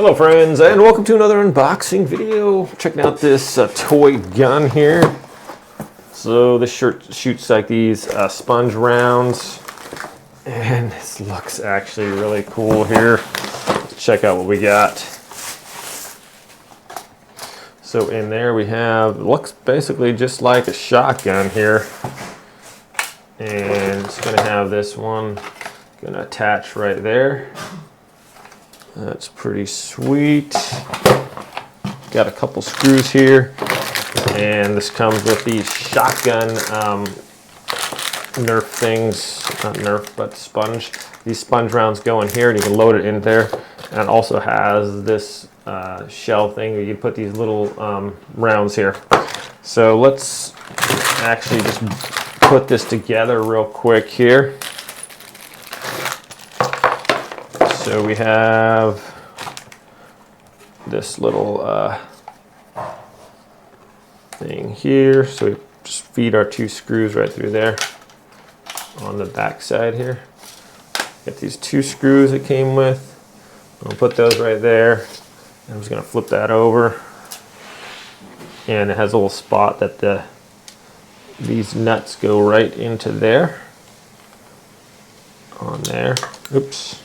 Hello friends, and welcome to another unboxing video. Checking out this toy gun here. So this shoots like these sponge rounds, and this looks actually really cool here. Let's check out what we got. So in there we have, looks basically just like a shotgun here. And it's gonna have this one gonna attach right there. That's pretty sweet. Got a couple screws here, and this comes with these shotgun Nerf things, not Nerf, but sponge. These sponge rounds go in here, and you can load it in there. And it also has this shell thing where you can put these little rounds here. So let's actually just put this together real quick here. So we have this little thing here. So we just feed our two screws right through there on the back side here. Get these two screws it came with. I'll put those right there. I'm just going to flip that over. And it has a little spot that these nuts go right into there. On there. Oops.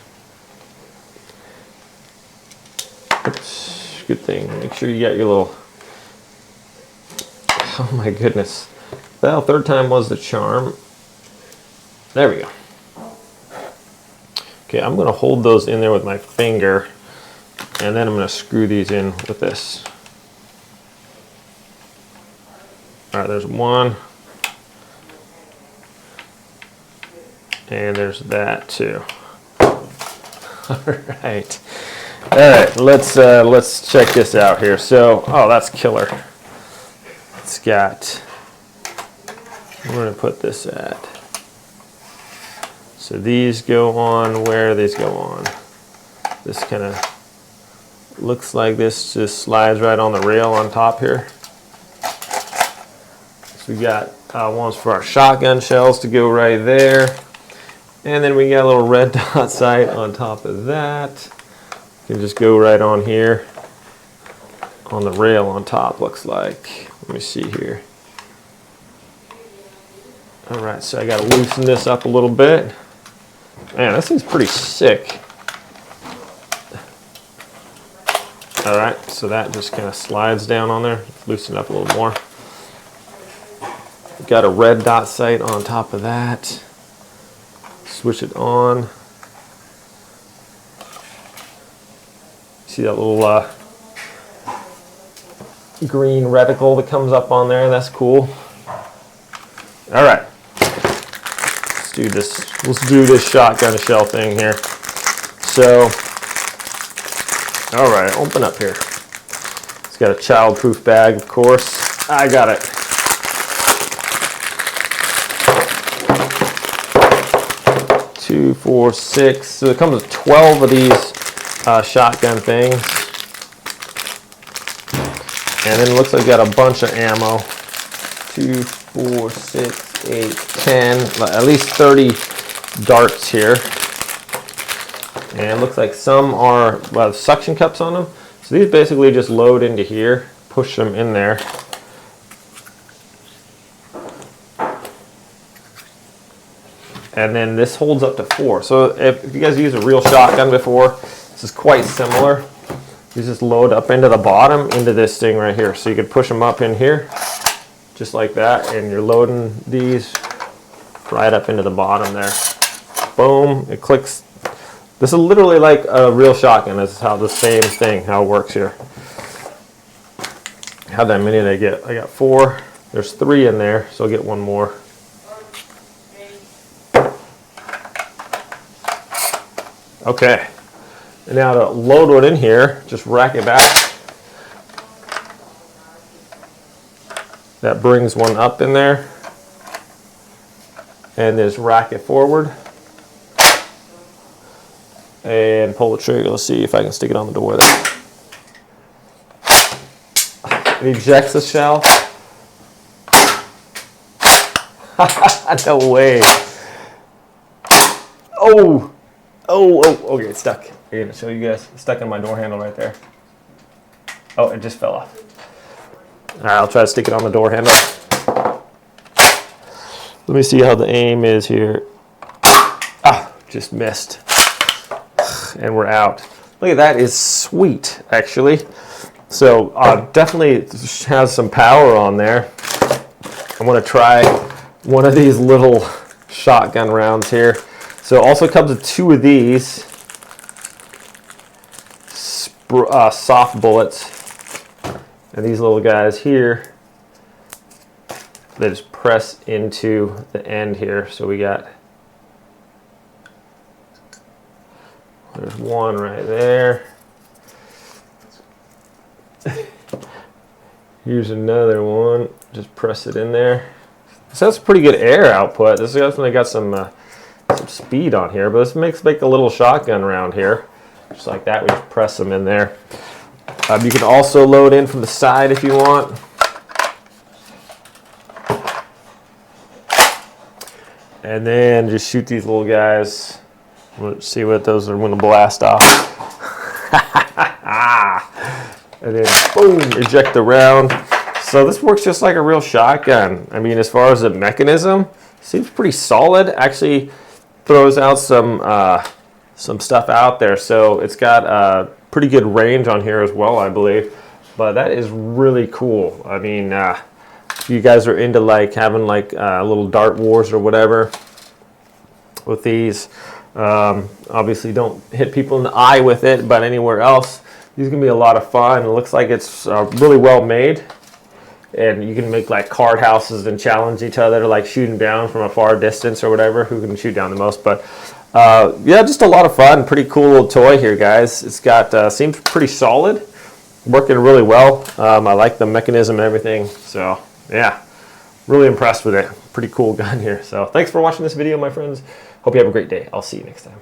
Oops, good thing. Make sure you got your little, oh my goodness. Well, third time was the charm. There we go. Okay, I'm gonna hold those in there with my finger, and then I'm gonna screw these in with this. All right, there's one. And there's that too. All right. All right, let's check this out here. So, oh, that's killer. It's got, where am I gonna put this at? So these go on where these go on. This kind of looks like this just slides right on the rail on top here. So we got ones for our shotgun shells to go right there. And then we got a little red dot sight on top of that. You can just go right on here on the rail on top, looks like. Let me see here. All right, so I got to loosen this up a little bit. Man, this thing's pretty sick. All right, so that just kind of slides down on there. Loosen it up a little more. Got a red dot sight on top of that. Switch it on. See that little green reticle that comes up on there? That's cool. All right, let's do this. Let's do this shotgun shell thing here. So, all right, open up here. It's got a child-proof bag, of course. I got it. Two, four, six. So it comes with 12 of these shotgun things, and then it looks like we got a bunch of ammo. 2, 4, 6, 8, 10, at least 30 darts here. And it looks like some are suction cups on them. So these basically just load into here, push them in there. And then this holds up to 4. So if you guys used a real shotgun before, this is quite similar. You just load up into the bottom into this thing right here. So you could push them up in here, just like that, and you're loading these right up into the bottom there. Boom, it clicks. This is literally like a real shotgun. This is how the same thing, how it works here. How many did I get? I got 4. There's 3 in there, so I'll get one more. Okay. And now to load it in here, just rack it back. That brings one up in there. And just rack it forward. And pull the trigger. Let's see if I can stick it on the door there. It ejects the shell. No way. Oh! Okay, it's stuck. I'm gonna show you guys. It's stuck in my door handle right there. Oh, it just fell off. All right, I'll try to stick it on the door handle. Let me see how the aim is here. Ah, just missed. And we're out. Look at that, is sweet, actually. So definitely has some power on there. I'm gonna try one of these little shotgun rounds here. So it also comes with 2 of these soft bullets. And these little guys here, they just press into the end here. So we got, there's one right there. Here's another one. Just press it in there. So that's pretty good air output. This has definitely got some speed on here, but this makes like a little shotgun round here. Just like that, we just press them in there. You can also load in from the side if you want. And then just shoot these little guys. Let's see what those are going to blast off. And then boom, eject the round. So this works just like a real shotgun. I mean, as far as the mechanism, seems pretty solid. Actually throws out some stuff out there. So it's got pretty good range on here as well, I believe. But that is really cool. I mean, if you guys are into like having like little dart wars or whatever with these, obviously don't hit people in the eye with it, but anywhere else, these are gonna be a lot of fun. It looks like it's really well made. And you can make like card houses and challenge each other, like shooting down from a far distance or whatever, who can shoot down the most. But yeah, just a lot of fun. Pretty cool little toy here, guys. It's got, seems pretty solid, working really well. I like the mechanism and everything. So yeah, really impressed with it. Pretty cool gun here. So thanks for watching this video, my friends. Hope you have a great day. I'll see you next time.